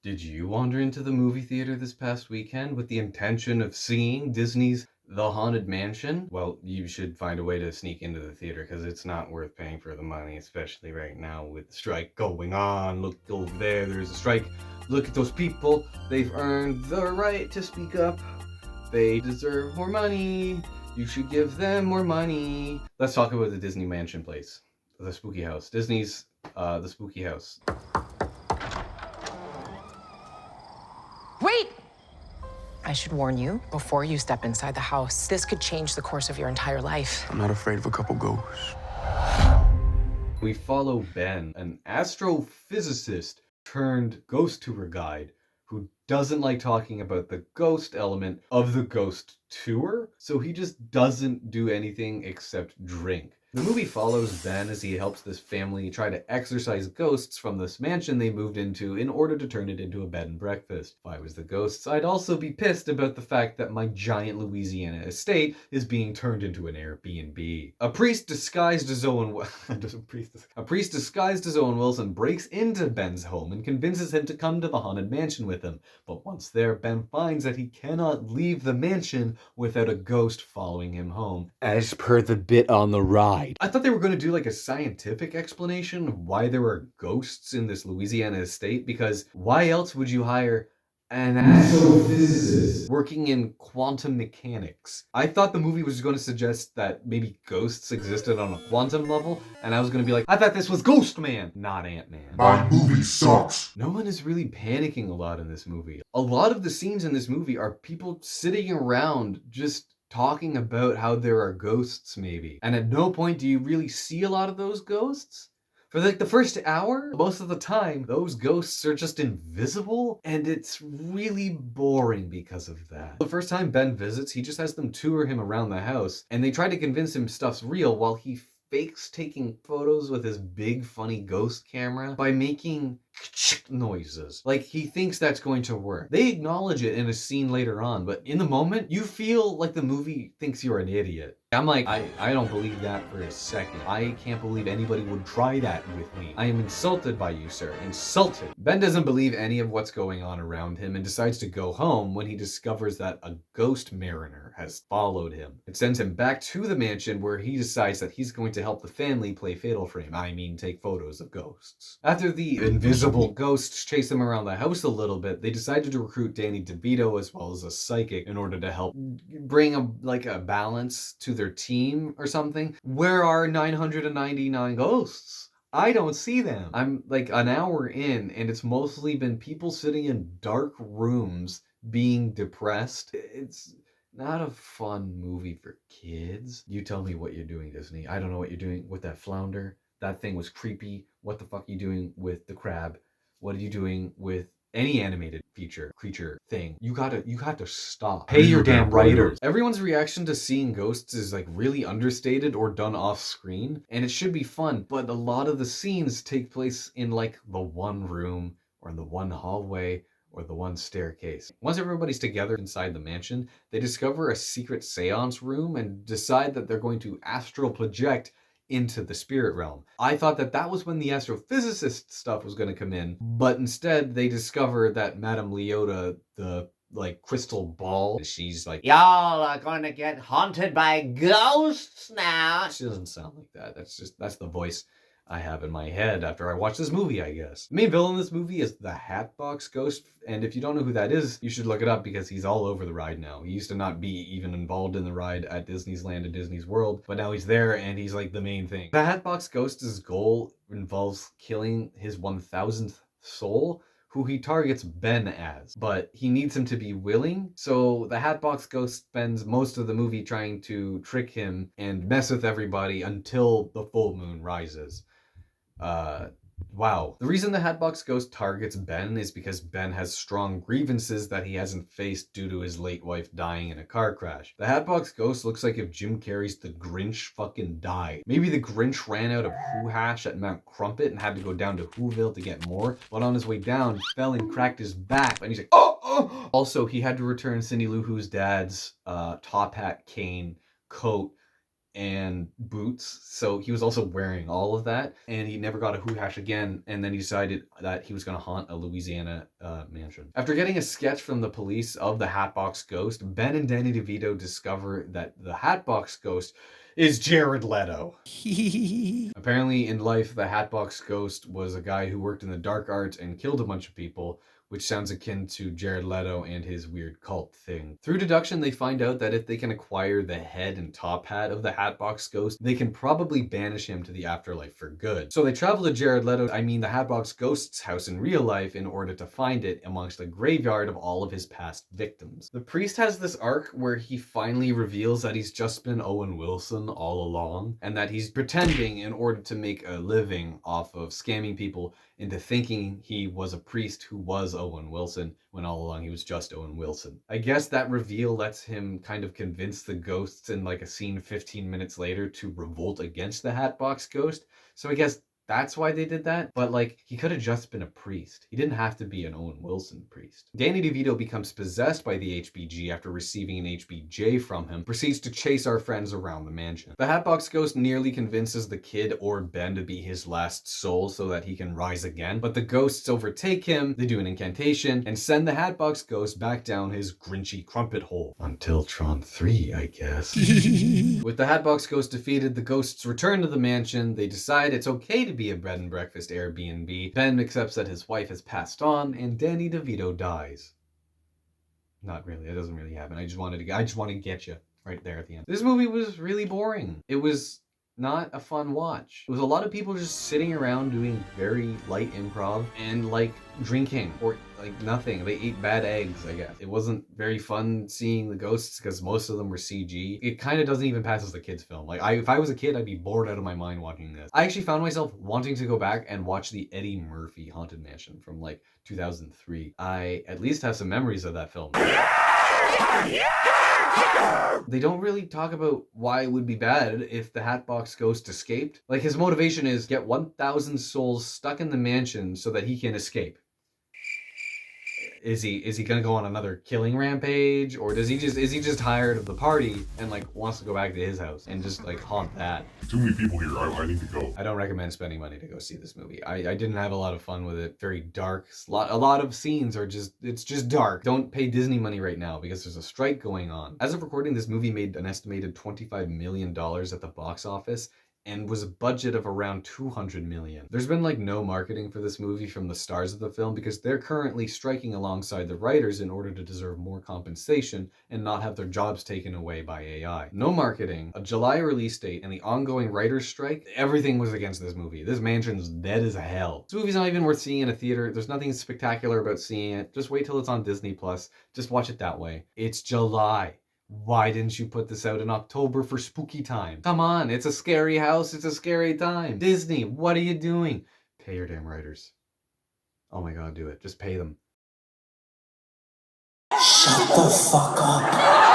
Did you wander into the movie theater this past weekend with the intention of seeing Disney's The Haunted Mansion? Well, you should find a way to sneak into the theater because it's not worth paying for the money, especially right now with the strike going on. Look over there, there's a strike. Look at those people. They've earned the right to speak up. They deserve more money. You should give them more money. Let's talk about the Disney Mansion place. The spooky house. Disney's The Spooky House. Wait! I should warn you, before you step inside the house, this could change the course of your entire life. I'm not afraid of a couple ghosts. We follow Ben, an astrophysicist turned ghost tour guide who doesn't like talking about the ghost element of the ghost tour, so he just doesn't do anything except drink. The movie follows Ben as he helps this family try to exorcise ghosts from this mansion they moved into in order to turn it into a bed and breakfast. If I was the ghosts, I'd also be pissed about the fact that my giant Louisiana estate is being turned into an Airbnb. A priest disguised as Owen Wilson breaks into Ben's home and convinces him to come to the haunted mansion with him. But once there, Ben finds that he cannot leave the mansion without a ghost following him home, as per the bit on the ride. I thought they were going to do like a scientific explanation of why there are ghosts in this Louisiana estate, because why else would you hire an astrophysicist working in quantum mechanics? I thought the movie was going to suggest that maybe ghosts existed on a quantum level, and I was going to be like, I thought this was Ghost Man, not Ant-Man. My movie sucks. No one is really panicking a lot in this movie. A lot of the scenes in this movie are people sitting around just talking about how there are ghosts, maybe. And at no point do you really see a lot of those ghosts. For like the first hour, most of the time, those ghosts are just invisible, and it's really boring because of that. The first time Ben visits, he just has them tour him around the house, and they try to convince him stuff's real while he fakes taking photos with his big funny ghost camera by making noises. Like he thinks that's going to work. They acknowledge it in a scene later on, but in the moment, you feel like the movie thinks you're an idiot. I'm like, I don't believe that for a second. I can't believe anybody would try that with me. I am insulted by you, sir. Insulted. Ben doesn't believe any of what's going on around him and decides to go home when he discovers that a ghost mariner has followed him. It sends him back to the mansion where he decides that he's going to help the family play Fatal Frame. I mean, take photos of ghosts. After the invisible ghosts chase him around the house a little bit, they decided to recruit Danny DeVito as well as a psychic in order to help bring a balance to their team or something. Where are 999 ghosts? I don't see them. I'm like an hour in and it's mostly been people sitting in dark rooms being depressed. It's not a fun movie for kids. You tell me what you're doing, Disney. I don't know what you're doing with that flounder. That thing was creepy. What the fuck are you doing with the crab? What are you doing with any animated creature thing? You got to stop. Pay your damn writers. Everyone's reaction to seeing ghosts is like really understated or done off screen, and it should be fun, but a lot of the scenes take place in like the one room or in the one hallway or the one staircase. Once everybody's together inside the mansion, they discover a secret seance room and decide that they're going to astral project into the spirit realm. I thought that was when the astrophysicist stuff was going to come in, but instead they discover that Madame Leota, the like crystal ball, she's like, y'all are going to get haunted by ghosts now. She doesn't sound like that. That's the voice I have in my head after I watched this movie, I guess. The main villain in this movie is the Hatbox Ghost, and if you don't know who that is, you should look it up because he's all over the ride now. He used to not be even involved in the ride at Disney's Land and Disney's World, but now he's there and he's like the main thing. The Hatbox Ghost's goal involves killing his 1000th soul, who he targets Ben as, but he needs him to be willing. So the Hatbox Ghost spends most of the movie trying to trick him and mess with everybody until the full moon rises. Wow. The reason the Hatbox Ghost targets Ben is because Ben has strong grievances that he hasn't faced due to his late wife dying in a car crash. The Hatbox Ghost looks like if Jim Carrey's The Grinch fucking died. Maybe the Grinch ran out of Who Hash at Mount Crumpet and had to go down to Whoville to get more, but on his way down, fell and cracked his back, and he's like, oh! Also, he had to return Cindy Lou Who's dad's top hat, cane, coat, and boots, so he was also wearing all of that, and he never got a Who Hash again, and then he decided that he was going to haunt a Louisiana mansion. After getting a sketch from the police of the Hatbox Ghost, Ben and Danny DeVito discover that the Hatbox Ghost is Jared Leto. Apparently, in life, the Hatbox Ghost was a guy who worked in the dark arts and killed a bunch of people, which sounds akin to Jared Leto and his weird cult thing. Through deduction, they find out that if they can acquire the head and top hat of the Hatbox Ghost, they can probably banish him to the afterlife for good. So they travel to Jared Leto, the Hatbox Ghost's house in real life, in order to find it amongst a graveyard of all of his past victims. The priest has this arc where he finally reveals that he's just been Owen Wilson all along, and that he's pretending in order to make a living off of scamming people into thinking he was a priest who was Owen Wilson, when all along he was just Owen Wilson. I guess that reveal lets him kind of convince the ghosts in like a scene 15 minutes later to revolt against the Hatbox Ghost. So I guess that's why they did that. But like, he could have just been a priest. He didn't have to be an Owen Wilson priest. Danny DeVito becomes possessed by the HBG after receiving an HBJ from him, proceeds to chase our friends around the mansion. The Hatbox Ghost nearly convinces the kid or Ben to be his last soul so that he can rise again, but the ghosts overtake him, they do an incantation, and send the Hatbox Ghost back down his grinchy crumpet hole. Until Tron 3, I guess. With the Hatbox Ghost defeated, the ghosts return to the mansion. They decide it's okay to be a bed and breakfast Airbnb. Ben accepts that his wife has passed on, and Danny DeVito dies. Not really, it doesn't really happen. I just wanted to get you right there at the end. This movie was really boring. It was not a fun watch. It was a lot of people just sitting around doing very light improv and like drinking or like nothing. They ate bad eggs, I guess. It wasn't very fun seeing the ghosts because most of them were CG. It kind of doesn't even pass as a kid's film. Like if I was a kid, I'd be bored out of my mind watching this. I actually found myself wanting to go back and watch the Eddie Murphy Haunted Mansion from like 2003. I at least have some memories of that film. They don't really talk about why it would be bad if the Hatbox Ghost escaped. Like, his motivation is get 1,000 souls stuck in the mansion so that he can escape. Is he gonna go on another killing rampage, or is he just tired of the party and like wants to go back to his house and just like haunt that? Too many people here. I need to go. I don't recommend spending money to go see this movie. I didn't have a lot of fun with it. Very dark. A lot of scenes are it's just dark. Don't pay Disney money right now because there's a strike going on. As of recording, this movie made an estimated $25 million at the box office, and was a budget of around $200 million. There's been like no marketing for this movie from the stars of the film because they're currently striking alongside the writers in order to deserve more compensation and not have their jobs taken away by AI. No marketing, a July release date, and the ongoing writers' strike, everything was against this movie. This mansion's dead as hell. This movie's not even worth seeing in a theater. There's nothing spectacular about seeing it. Just wait till it's on Disney Plus. Just watch it that way. It's July. Why didn't you put this out in October for spooky time? Come on, it's a scary house, it's a scary time. Disney, what are you doing? Pay your damn writers. Oh my god, do it. Just pay them. Shut the fuck up.